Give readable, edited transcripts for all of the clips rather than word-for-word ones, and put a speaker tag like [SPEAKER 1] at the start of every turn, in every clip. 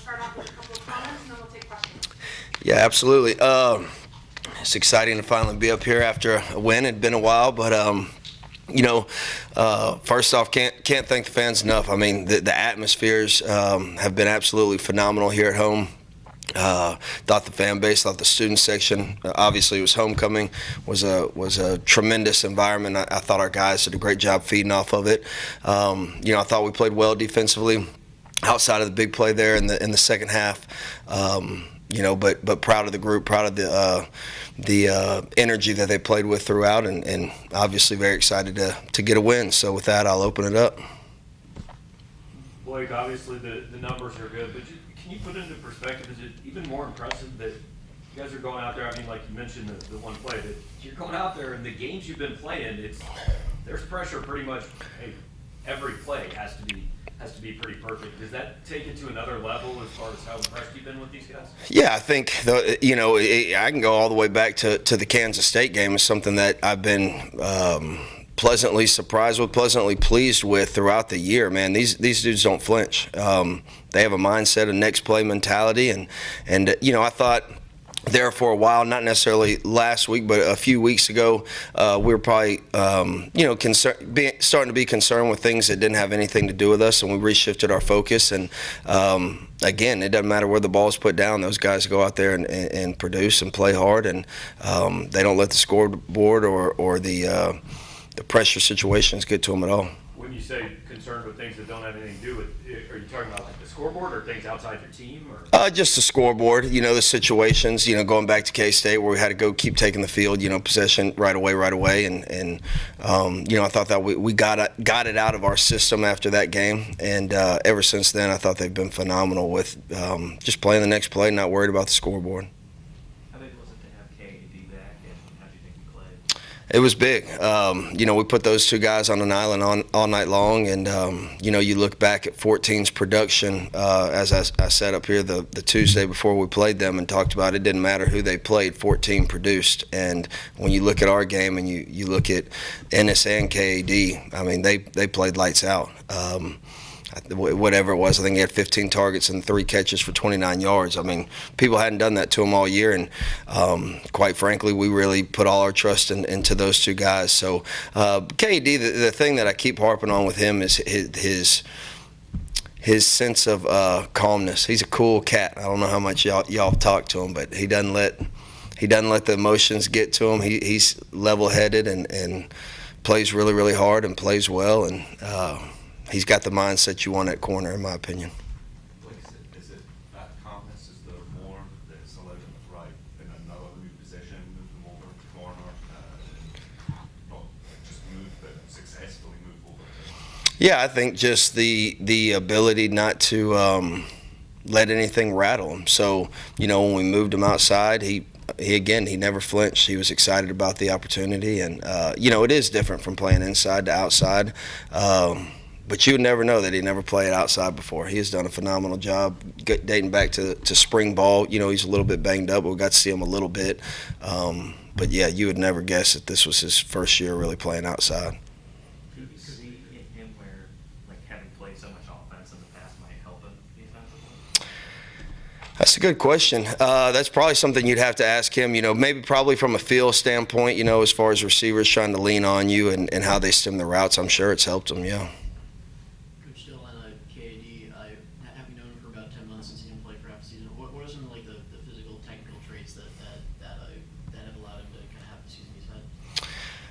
[SPEAKER 1] start off with a couple of comments, and then we'll take questions.
[SPEAKER 2] Yeah, absolutely. It's exciting to finally be up here after a win. It'd been a while, but first off, can't thank the fans enough. I mean, the atmospheres have been absolutely phenomenal here at home. Thought the fan base, thought the student section, obviously it was homecoming, was a tremendous environment. I thought our guys did a great job feeding off of it. I thought we played well defensively outside of the big play there in the second half. But proud of the group, proud of the energy that they played with throughout, and obviously very excited to get a win. So with that, I'll open it up.
[SPEAKER 3] Blake, obviously the numbers are good, but can you put into perspective, is it even more impressive that you guys are going out there, I mean, like you mentioned the one play, that you're going out there and the games you've been playing, there's pressure pretty much, hey, every play has to be pretty perfect. Does that take it to another level as far as how impressed you've been with these guys?
[SPEAKER 2] Yeah, I think I can go all the way back to the Kansas State game. Is something that I've been pleasantly surprised with, pleasantly pleased with throughout the year. Man, these dudes don't flinch. They have a mindset, a next play mentality, and I thought there for a while, not necessarily last week, but a few weeks ago, we were probably, starting to be concerned with things that didn't have anything to do with us, and we reshifted our focus. And again, it doesn't matter where the ball's put down; those guys go out there and produce and play hard, and they don't let the scoreboard or the pressure situations get to them at all.
[SPEAKER 3] When you say concerned with things that don't have anything to do with, are you talking about like the scoreboard or things outside your team? Or?
[SPEAKER 2] Just the scoreboard, the situations, going back to K-State where we had to keep taking the field, possession right away. And I thought that we got it out of our system after that game. And ever since then, I thought they've been phenomenal with just playing the next play, not worried about the scoreboard.
[SPEAKER 4] How big was it to have KD back, and how do you think he played?
[SPEAKER 2] It was big. We put those two guys on an island all night long, and you look back at 14's production, as I said up here the Tuesday before we played them and talked about it didn't matter who they played, 14 produced. And when you look at our game and you look at Ennis and KAD, I mean, they played lights out. Whatever it was, I think he had 15 targets and 3 catches for 29 yards. I mean, people hadn't done that to him all year, and quite frankly, we really put all our trust into those two guys. So, KD, the thing that I keep harping on with him is his sense of calmness. He's a cool cat. I don't know how much y'all talk to him, but he doesn't let the emotions get to him. He's level-headed and plays really, really hard and plays well, and he's got the mindset you want at corner, in my opinion.
[SPEAKER 5] Is it that calmness? Is there more that's allowed him to thrive in another new position, move them over to corner, not just move, but successfully move over?
[SPEAKER 2] Yeah, I think just the ability not to let anything rattle him. So, when we moved him outside, he never flinched. He was excited about the opportunity, and it is different from playing inside to outside. But you would never know that he never played outside before. He has done a phenomenal job dating back to spring ball. He's a little bit banged up, but we got to see him a little bit. But, yeah, you would never guess that this was his first year really playing outside.
[SPEAKER 4] Could you see in him where, having played so much offense in the past might help him defensively?
[SPEAKER 2] That's a good question. That's probably something you'd have to ask him, maybe probably from a feel standpoint, as far as receivers trying to lean on you and how they stem the routes. I'm sure it's helped him, yeah.
[SPEAKER 6] Having known him for about 10 months since he didn't play for half a season, what are some of the physical, technical traits that have allowed him to kind of have the season he's had?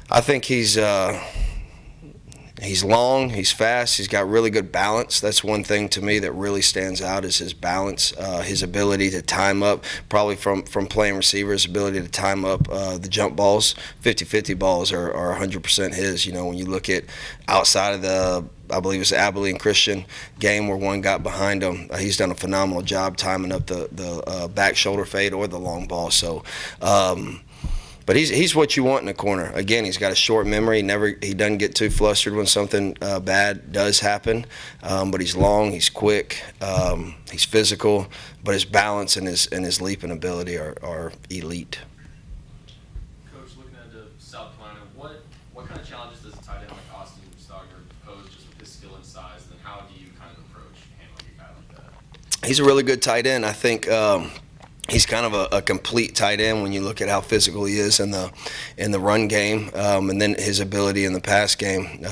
[SPEAKER 2] I think he's long, he's fast, he's got really good balance. That's one thing to me that really stands out is his balance, his ability to time up, probably from playing receiver, his ability to time up the jump balls. 50-50 balls are 100% his. When you look at outside of the, I believe it was the Abilene Christian game where one got behind him, he's done a phenomenal job timing up the back shoulder fade or the long ball. So, but he's what you want in a corner. Again, he's got a short memory. He doesn't get too flustered when something bad does happen. But he's long, he's quick, he's physical. But his balance and his leaping ability are elite.
[SPEAKER 7] Coach, looking into South Carolina, what kind of challenges does a tight end like Austin Stogner pose just with his skill and size? And then how do you kind of approach handling a guy like that?
[SPEAKER 2] He's a really good tight end. I think he's kind of a complete tight end when you look at how physical he is in the run game, and then his ability in the pass game.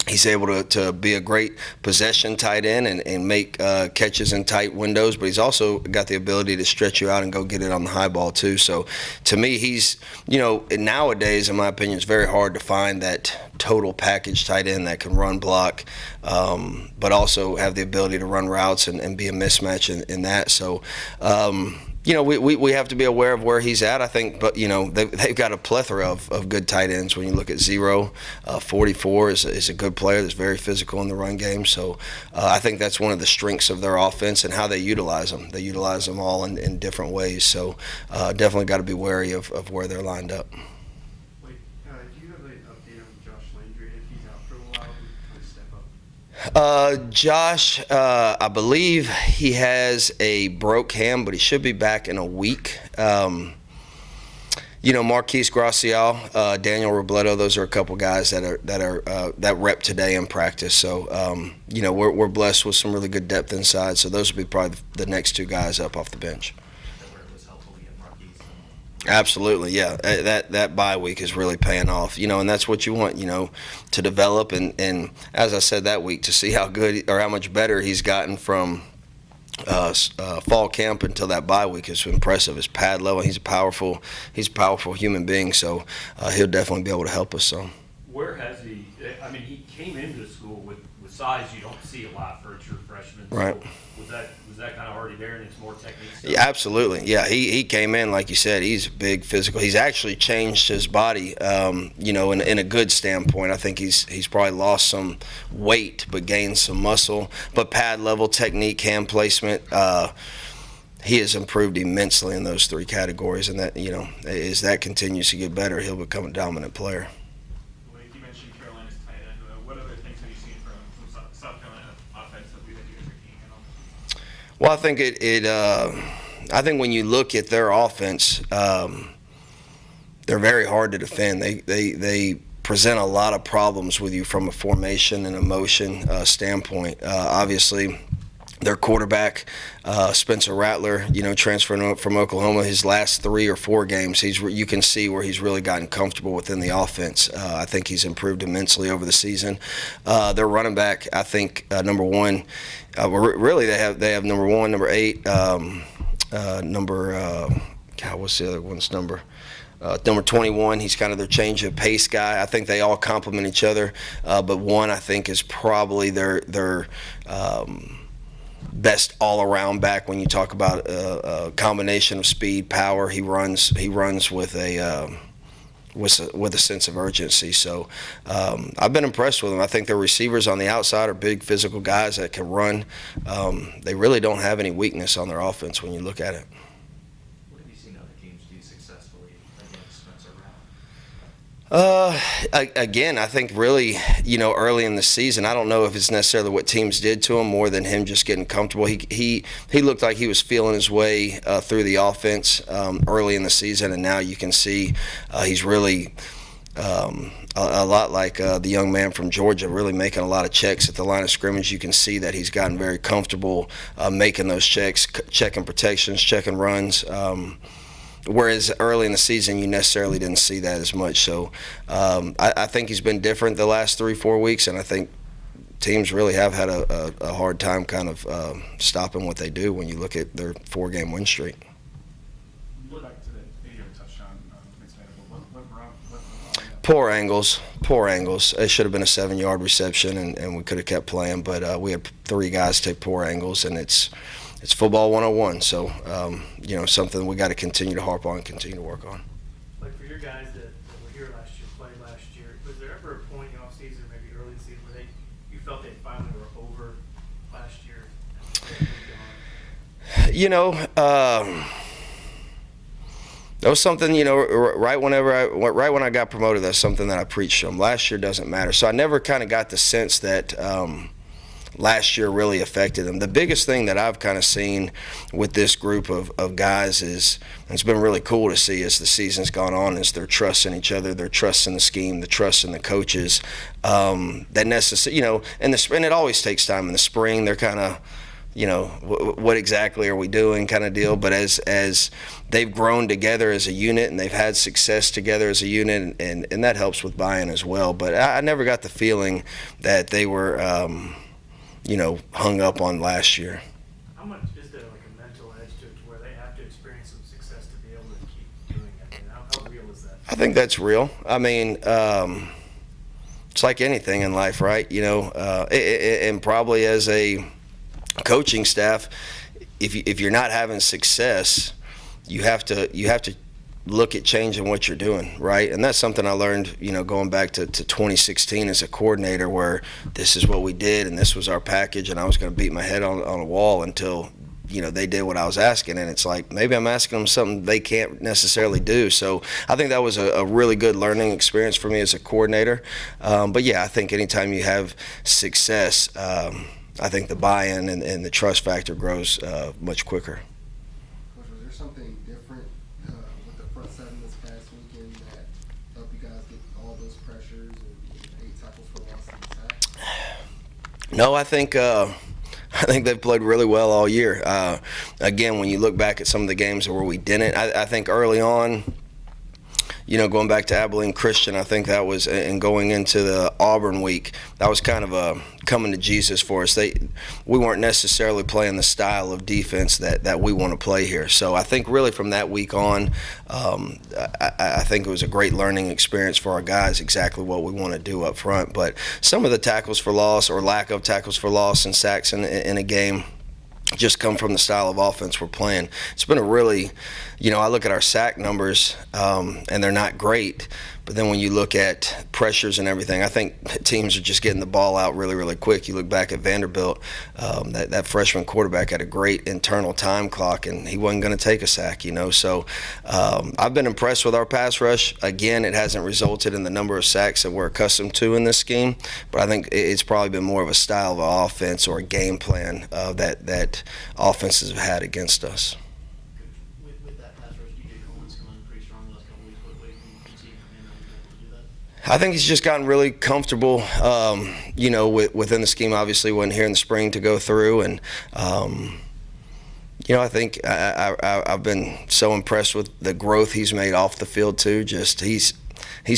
[SPEAKER 2] He's able to be a great possession tight end and make catches in tight windows, but he's also got the ability to stretch you out and go get it on the high ball too. So to me, he's, nowadays, in my opinion, it's very hard to find that total package tight end that can run block, but also have the ability to run routes and be a mismatch in that. So, we have to be aware of where he's at, I think, but, they've got a plethora of good tight ends. When you look at 44 is a good player that's very physical in the run game. So I think that's one of the strengths of their offense and how they utilize them. They utilize them all in different ways. So definitely got to be wary of where they're lined up.
[SPEAKER 8] Wait, do you have an update on Josh Landry? If he's out for a while, we kind of step up.
[SPEAKER 2] Josh, I believe he has a broke hand, but he should be back in a week. Marquise Gracial, Daniel Robledo, those are a couple guys that rep today in practice. So, we're blessed with some really good depth inside. So those will be probably the next two guys up off the bench.
[SPEAKER 4] Where it was helpful to get Marquise.
[SPEAKER 2] Absolutely, yeah. That bye week is really paying off, and that's what you want, to develop. And as I said that week, to see how good or how much better he's gotten from fall camp until that bye week is impressive. His pad level, he's a powerful human being. So he'll definitely be able to help us some.
[SPEAKER 3] Where has he? I mean, he came into school with size you don't see a lot for a true freshman.
[SPEAKER 2] Right.
[SPEAKER 3] So was that kind of already there, and it's more technique stuff?
[SPEAKER 2] Yeah, absolutely. Yeah, he came in, like you said, he's big, physical. He's actually changed his body, in a good standpoint. I think he's probably lost some weight but gained some muscle. But pad level, technique, hand placement, he has improved immensely in those three categories. And that, as that continues to get better, he'll become a dominant player.
[SPEAKER 8] Blake, you mentioned Carolina's tight end. What other things have you seen from South Carolina offensively that you guys are keying in on?
[SPEAKER 2] Well, I think I think when you look at their offense, they're very hard to defend. They present a lot of problems with you from a formation and a motion standpoint. Obviously, their quarterback, Spencer Rattler, transferring from Oklahoma, his last 3 or 4 games, you can see where he's really gotten comfortable within the offense. I think he's improved immensely over the season. Their running back, I think, number 1, really they have number 1, number 8, what's the other one's number? Number 21, he's kind of their change of pace guy. I think they all complement each other, but 1, I think, is probably their best all-around back when you talk about a combination of speed, power. He runs with a sense of urgency. So I've been impressed with him. I think their receivers on the outside are big physical guys that can run. They really don't have any weakness on their offense when you look at it.
[SPEAKER 4] What have you seen other teams do successfully against Spencer Rattler?
[SPEAKER 2] Again, I think really, early in the season, I don't know if it's necessarily what teams did to him more than him just getting comfortable. He looked like he was feeling his way through the offense early in the season, and now you can see he's really a lot like the young man from Georgia, really making a lot of checks at the line of scrimmage. You can see that he's gotten very comfortable making those checks, checking protections, checking runs. Whereas early in the season, you necessarily didn't see that as much. So I think he's been different the last 3-4 weeks, and I think teams really have had a hard time kind of stopping what they do when you look at their 4-game win streak.
[SPEAKER 8] You go back to the video touchdown against Vanderbilt. What
[SPEAKER 2] Poor angles. It should have been a 7-yard reception, and we could have kept playing, but we had 3 guys take poor angles, and it's football 101, so something we got to continue to harp on and continue to work on.
[SPEAKER 9] Like for your guys that were here last year, played last year, was there ever a point in the offseason, maybe early in the season, where you felt they finally were over last year?
[SPEAKER 2] That was something, right when I got promoted, that's something that I preached to them. Last year doesn't matter. So I never kind of got the sense that last year really affected them. The biggest thing that I've kind of seen with this group of guys is, and it's been really cool to see as the season's gone on, is their trust in each other, their trust in the scheme, the trust in the coaches. That necessary, in the spring, it always takes time. In the spring, they're kind of what exactly are we doing kind of deal. But as they've grown together as a unit and they've had success together as a unit, and that helps with buy-in as well. But I never got the feeling that they were, hung up on last year.
[SPEAKER 9] How much is there like a mental edge to it to where they have to experience some success to be able to keep doing it? And how real is that?
[SPEAKER 2] I think that's real. I mean, it's like anything in life, right? And probably as a coaching staff, if you're not having success, you have to look at changing what you're doing, right? And that's something I learned, going back to 2016 as a coordinator, where this is what we did and this was our package, and I was going to beat my head on a wall until they did what I was asking. And it's like, maybe I'm asking them something they can't necessarily do. So I think that was a really good learning experience for me as a coordinator. But yeah, I think anytime you have success, I think the buy-in and the trust factor grows much quicker.
[SPEAKER 10] Coach, was there something different with the front seven this past weekend that helped you guys get all those pressures and 8 tackles for loss and sack?
[SPEAKER 2] No, I think they've played really well all year. Again, when you look back at some of the games where we didn't, I think early on, going back to Abilene Christian, I think that was, and going into the Auburn week, that was kind of a coming to Jesus for us. We weren't necessarily playing the style of defense that we want to play here. So I think really from that week on, I think it was a great learning experience for our guys, exactly what we want to do up front. But some of the tackles for loss or lack of tackles for loss and sacks in a game just come from the style of offense we're playing. It's been a really, I look at our sack numbers, and they're not great, but then when you look at pressures and everything, I think teams are just getting the ball out really, really quick. You look back at Vanderbilt, that freshman quarterback had a great internal time clock, and he wasn't going to take a sack, So I've been impressed with our pass rush. Again, it hasn't resulted in the number of sacks that we're accustomed to in this scheme, but I think it's probably been more of a style of offense or a game plan that offenses have had against us.
[SPEAKER 6] With that pass rush, DJ Coleman's come in pretty strong the last couple weeks. What do you see from him to do that?
[SPEAKER 2] I think he's just gotten really comfortable, within the scheme. Obviously, wasn't here in the spring to go through, and I think I've been so impressed with the growth he's made off the field too. Just he's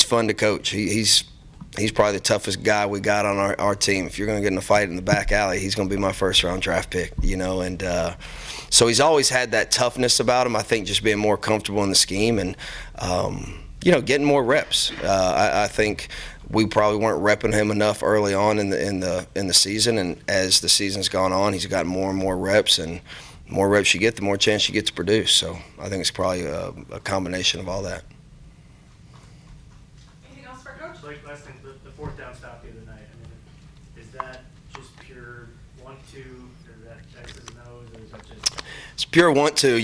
[SPEAKER 2] fun to coach. He's probably the toughest guy we got on our team. If you're going to get in a fight in the back alley, he's going to be my first-round draft pick, and so he's always had that toughness about him. I think just being more comfortable in the scheme and, getting more reps. I think we probably weren't repping him enough early on in the season, and as the season's gone on, he's got more and more reps, and the more reps you get, the more chance you get to produce. So I think it's probably a combination of all that.
[SPEAKER 1] Anything else for Coach?
[SPEAKER 9] Like last thing, the 4th down stop the other night. I mean, is that just pure 1-2, or is that X's and O's, or is that just?
[SPEAKER 2] It's pure want to.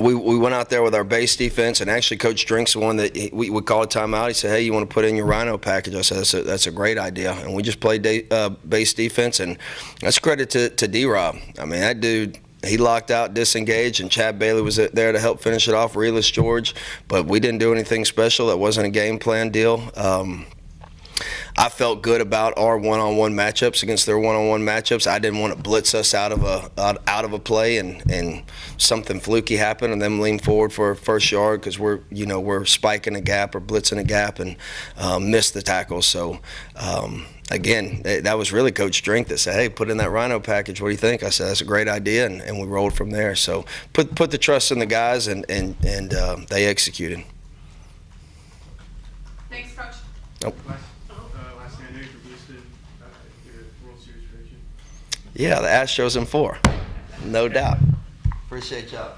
[SPEAKER 2] We went out there with our base defense, and actually Coach Drink's the one that we called a timeout. He said, "Hey, you want to put in your Rhino package?" I said, "That's a great idea." And we just played base defense, and that's credit to D-Rob. I mean, that dude, he locked out, disengaged, and Chad Bailey was there to help finish it off, Relis George. But we didn't do anything special. That wasn't a game plan deal. I felt good about our one-on-one matchups against their one-on-one matchups. I didn't want to blitz us out of a play and something fluky happened and them lean forward for a first yard because we're spiking a gap or blitzing a gap and miss the tackle. So again, that was really Coach Drink that said, "Hey, put in that Rhino package. What do you think?" I said, "That's a great idea," and we rolled from there. So put the trust in the guys and they executed.
[SPEAKER 1] Thanks, Coach.
[SPEAKER 2] Nope.
[SPEAKER 8] Last man for boosted the World Series prediction.
[SPEAKER 2] Yeah, the Astros in 4, no doubt. Appreciate y'all.